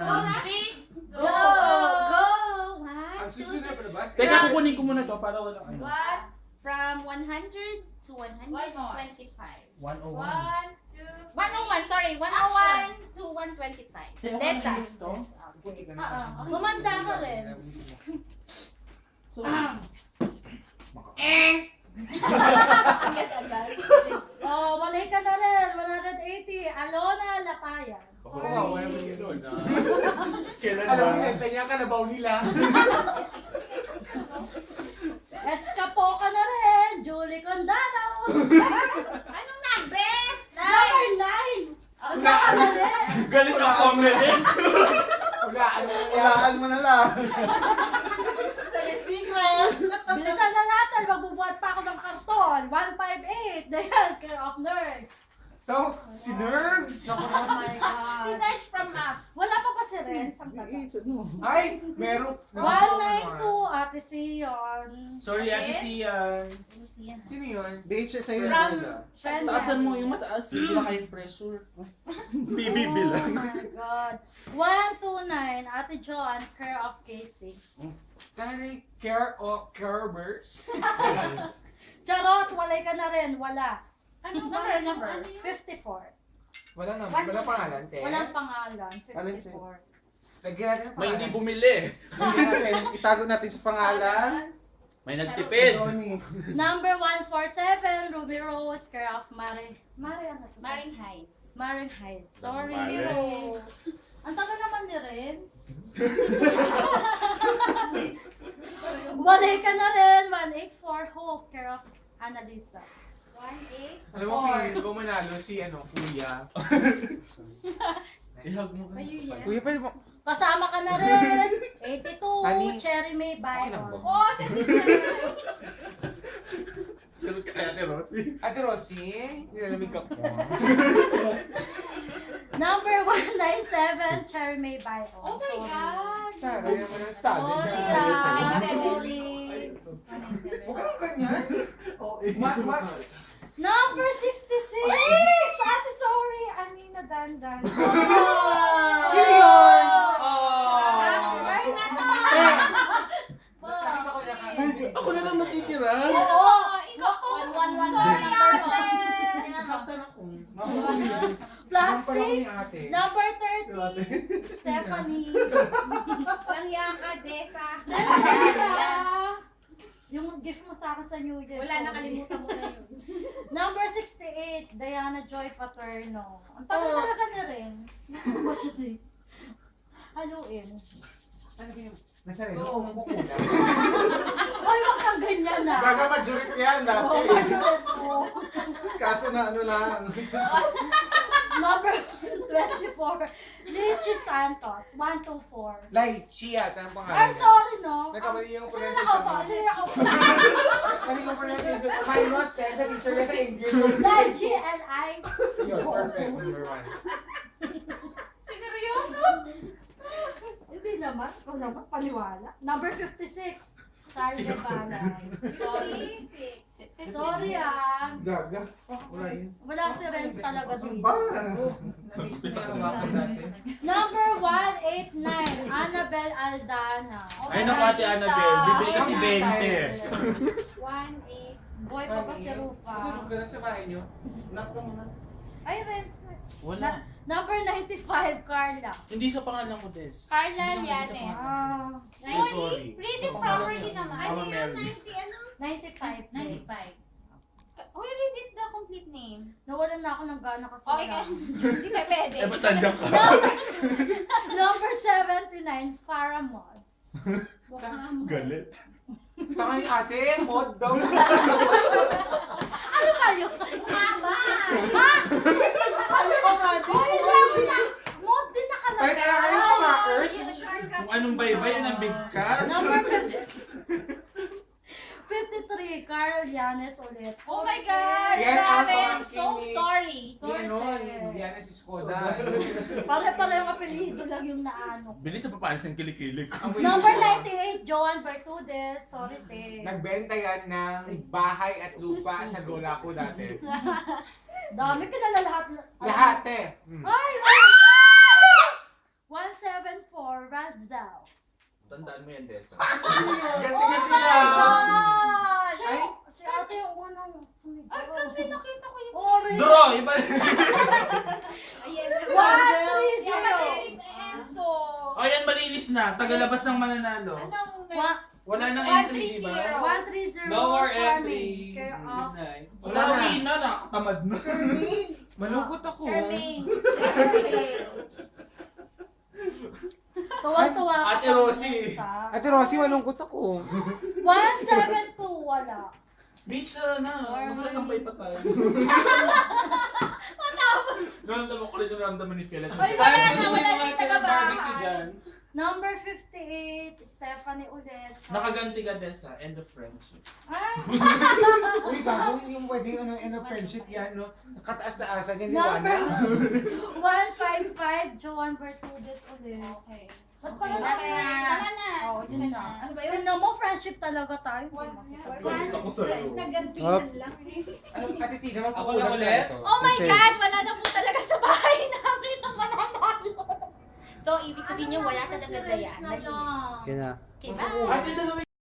Go! Go! Ang susunod na palabas. Teka, kukunin ko muna to para walang ano. What? From 100 to 125. 101. 101, sorry. 101 to 125. Desa. Gumanda ka rin. So, Oh, malay ka na rin. 180. Alona Latayan. Baka mawawala mo si Lord. kailan Alam mo, ba? nenta niya kalabaw nila. Escapo ka na rin. Julie Condado. Anong number? Number 9. Ano ka na rin? Galit ang comment. Ulaan mo na lang. Bilisan na natin. Magbubuhat pa ako ng karton. 158. Dayan, care of nerd. Ito, si Nerves. Oh my God. Si Nerch from Math. Wala pa ba si Renz? Ang taga. Ay, meron. 192. Ate Sion. Sorry, Ate Sian. Sino yun? BHS sa'yo From na. Taasan mo yung mataas, hindi na kayong pressure. BBB Oh lang. my God. 129. Ate Joan, care of Casey. Tanay care o Kerbers. Charot, walay ka na rin. Wala. Ano number? 54. Wala pangalan, te. Walang pangalan. Alin 54. Lagyan natin ang May hindi pangalan. bumili. Itago natin sa pangalan. May nagtipid. Tony. Number 147, Ruby Rose, care of Mari. Mari ano to? Maring Heights. Marin Heights. Sorry, Mari. Rose. Ang taga naman ni Renz. Walay ka na rin. 184, Hope, care of Annalisa. 1-8. Alam mo, feeling ko manalo si Kuya. Ihag mo. Kuya, pwede mo. Kasama ka na rin. 82, Ani? Cherry May Okay lang ba? Byron. Oh, si Kaya ni Rosie. Ate Rosie, nilalamig ka po. Number 197, Cherry May Byron. Oh my God! Sabi naman ang study Sorry na. ah. Sorry. Huwag kang ganyan. Number 66! Ate, sorry! Anina Dandan. Sino yun? Number na to! Nakita ko na Ako na lang nakikira. Oo! Ikaw po! 1-1. Sorry, ate! Saktan ako. Plastic! ni ate. Number 30, Stephanie. Langya ka, Desa. Yung gift mo sa akin sa New Year. Wala, nakalimutan mo na yun. Number 68, Diana Joy Paterno. Ang tagal talaga na rin. Ano ba siya din? Haluin. Ano ba yun? Nasa rin, ako mong kukulang. Ay, wag kang ganyan na. Gaga majority yan dati. Oh my God. Oh. Kaso na ano lang. Number 24, Richie Santos, 124. Lai, Chia, ang pangalan Ay, niya. sorry, no? Nagkamali yung Sino pronunciation ako? mo. Sino ako? Mali yung pronunciation. Minus 10 sa teacher ka sa English. Like G-L-I. Yun, perfect. Number 1. Seryoso? Hindi naman. Ikaw naman, paniwala. Number 56, Sally Banay. Sorry. 56. Sorry ah. Gaga. Wala yun. Wala si Renz talaga Ano dito. ba? Number 189, Annabel Aldana. Ay, naku, Ate Annabel. Bibili kasi 20. 1-8. Boy pa pa si Rufa. Tulog ka lang sa bahay niyo. Ay, Renz na. Wala. Number 95, Carla. Hindi sa pangalan ko, Des. Carla Llanes. Ah, Oh, sorry. Read it properly naman. Mama Mary. 95. 95. Uy, read it the complete name. Nawalan na ako ng gana kasi Okay, wala. hindi pa pwede. Eh, ba't nandiyan ka? Number 79, Farah Mod. Galit. Taka ni ate, mod daw. Ano kayo? Mama! Ano ko nga din? Oh, hindi ako. Mod din na ka na. Pakita lang kayo sa Mackers. Kung anong baybay, yan ang bigkas. Number 53, Carl Llanes ulit. Oh my God! Yan Grabe, ang I'm so sorry. Yan nun, yan si Skoda. Pare-parehong apelido lang yung naano. Bilis sa papalis ng kilik-kilik. Number 98, Joan Bertudes. Sorry, te. Nagbenta yan ng bahay at lupa sa lola ko dati. Dami kilala lahat. Lahat eh. Ay! Ay! 174, Razal. Tandaan mo yan, Desa. Ganti-ganti lang. God! Ay. Si ate yung unang sumigaw. Ay, kasi nakita ko yung... Oh, really? Draw! Iba! Ayan. 130. Enzo. O yan, malinis na. Tagalabas ng mananalo. Anong Wala nang entry, di ba? 130. No more Charming. entry. Care Good of night. Wala na. Wala na. Nakatamad na. Malungkot ako. Charmaine. Tuwang-tuwa ka Ate pa Rosie. sa- Ate Rosie, malungkot ako. 172, wala. Beach na. Magsasampay pa tayo. Naramdaman ko rin yung naramdaman ni Philip. Ay, wala na, wala na yung barbecue taga-bahay. dyan. Number 58, Stephanie ulit. Nakaganti ka, Desa. End of friendship. Ay, Uy, gago, yung wedding ano friendship yan, no? Nakataas na asa niya ni number Wana. 155, Joan Bertudes ulit. Okay. Ba't pala Wala kasi? na. Wala na. Oo, yun na. Ano ba yun? Tignan mo, friendship talaga tayo. Galit ako sa'yo. Nagantihan lang. Ano, Ate Tina, Ako lang ulit? Oh my God! Wala na po talaga sa bahay namin ang mananalo. So, ibig sabihin niyo, wala talaga dayaan. Malinis. lang. Yan na. Okay, bye! Ate, dalawa